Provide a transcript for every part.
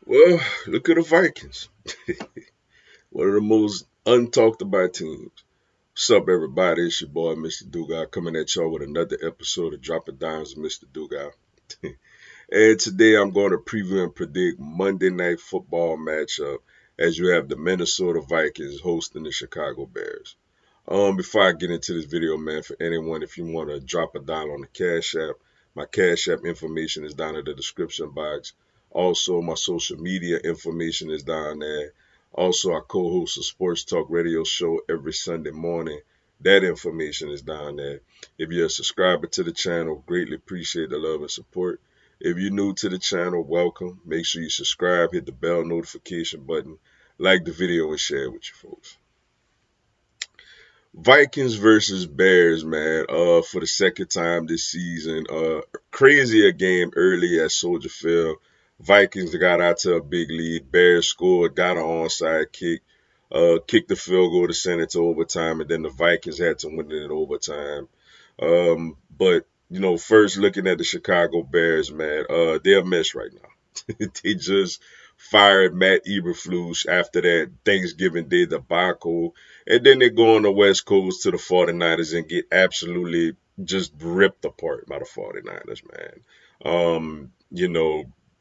Well, look at the Vikings. One of the most untalked about teams. What's up, everybody? It's your boy, Mr. Dugas, coming at y'all with another episode of Dropping Dimes with Mr. Dugas. And today I'm going to preview and predict Monday Night Football matchup as you have the Minnesota Vikings hosting the Chicago Bears. Before I get into this video, man, for anyone, if you want to drop a dime on the Cash App, my Cash App information is down in the description box. Also, my social media information is down there. Also, I co-host a sports talk radio show every Sunday morning. That information is down there. If you're a subscriber to the channel, greatly appreciate the love and support. If you're new to the channel, welcome. Make sure you subscribe, hit the bell notification button, like the video, and share it with your folks. Vikings versus Bears, man. For the second time this season. Crazier game early at Soldier Field. Vikings got out to a big lead. Bears scored, got an onside kick, kicked the field goal to send it to overtime, and then the Vikings had to win it in overtime. But first looking at the Chicago Bears, man, they're a mess right now. They just fired Matt Eberflus after that Thanksgiving Day debacle. And then they go on the West Coast to the 49ers and get absolutely just ripped apart by the 49ers, man.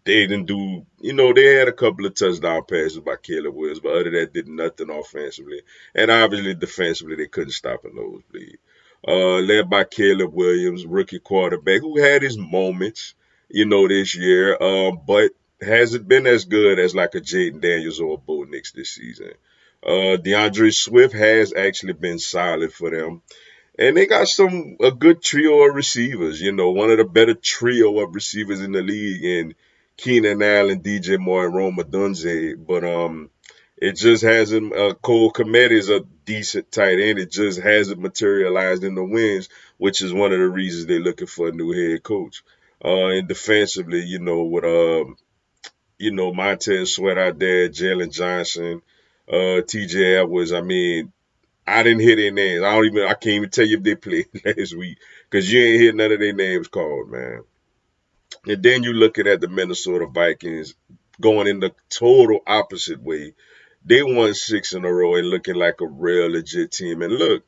They didn't do, they had a couple of touchdown passes by Caleb Williams, but other than that, did nothing offensively. And obviously, defensively, they couldn't stop a nosebleed. Led by Caleb Williams, rookie quarterback, who had his moments, this year, but hasn't been as good as like a Jaden Daniels or a Bo Nix this season. DeAndre Swift has actually been solid for them. And they got a good trio of receivers, one of the better trio of receivers in the league in Keenan Allen, DJ Moore, and Rome Odunze. But it just hasn't Cole Kmet is a decent tight end. It just hasn't materialized in the wins, which is one of the reasons they're looking for a new head coach. And defensively, with Montez Sweat out there, Jalen Johnson, TJ Edwards. I mean, I didn't hear their names. I can't even tell you if they played last week because you ain't hear none of their names called, man. And then you looking at the Minnesota Vikings going in the total opposite way. They won 6 in a row and looking like a real legit team. And look,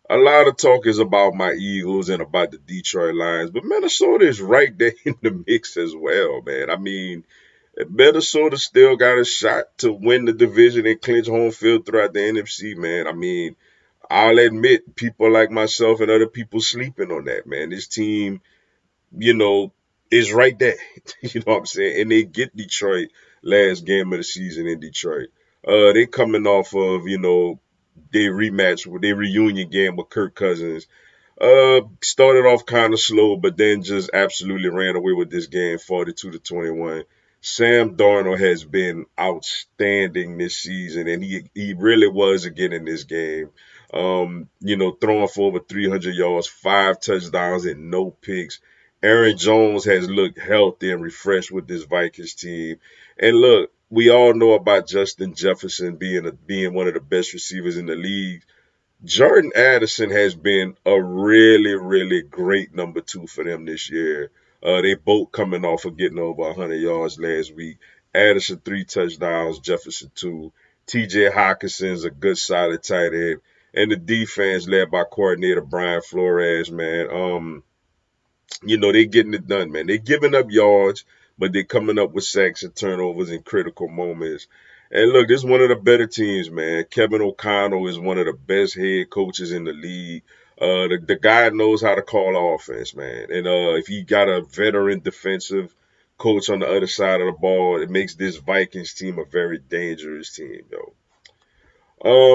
a lot of talk is about my Eagles and about the Detroit Lions, but Minnesota is right there in the mix as well, man. I mean, Minnesota still got a shot to win the division and clinch home field throughout the NFC, man. I mean, I'll admit people like myself and other people sleeping on that, man. This team, you know, is right there. You know what I'm saying? And they get Detroit last game of the season in Detroit. They coming off of, their rematch with their reunion game with Kirk Cousins. Started off kind of slow, but then just absolutely ran away with this game, 42-21. Sam Darnold has been outstanding this season, and he really was again in this game. Throwing for over 300 yards, 5 touchdowns, and no picks. Aaron Jones has looked healthy and refreshed with this Vikings team. And look, we all know about Justin Jefferson being one of the best receivers in the league. Jordan Addison has been a really, really great number 2 for them this year. They both coming off of getting over 100 yards last week. Addison 3 touchdowns, Jefferson 2. T.J. Hawkinson's a good solid tight end, and the defense led by coordinator Brian Flores, man. They getting it done, man. They giving up yards, but they coming up with sacks and turnovers in critical moments. And look, this is one of the better teams, man. Kevin O'Connell is one of the best head coaches in the league. The guy knows how to call offense, man. And if he got a veteran defensive coach on the other side of the ball, it makes this Vikings team a very dangerous team, yo.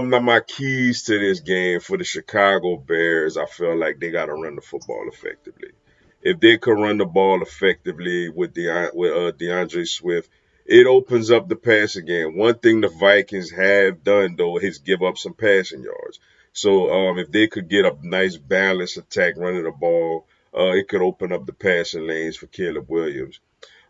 Now my keys to this game for the Chicago Bears, I feel like they got to run the football effectively. If they could run the ball effectively with DeAndre Swift, it opens up the passing game. One thing the Vikings have done though is give up some passing yards. So if they could get a nice balanced attack running the ball, it could open up the passing lanes for Caleb Williams.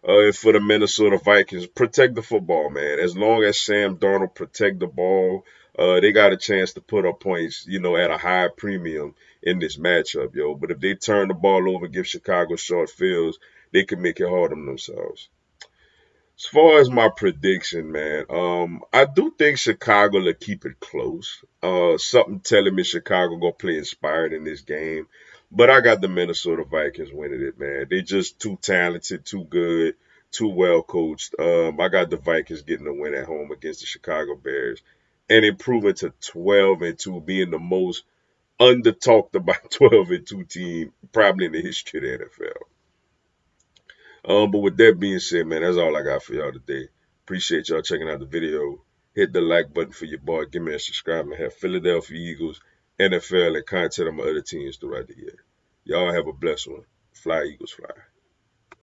For the Minnesota Vikings, protect the football, man. As long as Sam Darnold protect the ball, they got a chance to put up points, at a high premium in this matchup, yo. But if they turn the ball over, give Chicago short fields, they can make it hard on themselves. As far as my prediction, man, I do think Chicago will keep it close. Something telling me Chicago gonna play inspired in this game, but I got the Minnesota Vikings winning it, man. They just too talented, too good, too well coached. I got the Vikings getting the win at home against the Chicago Bears and improving to 12-2, being the most under talked about 12-2 team probably in the history of the NFL. But with that being said, man, that's all I got for y'all today. Appreciate y'all checking out the video. Hit the like button for your boy. Give me a subscribe and have Philadelphia Eagles, NFL, and content on my other teams throughout the year. Y'all have a blessed one. Fly Eagles, fly.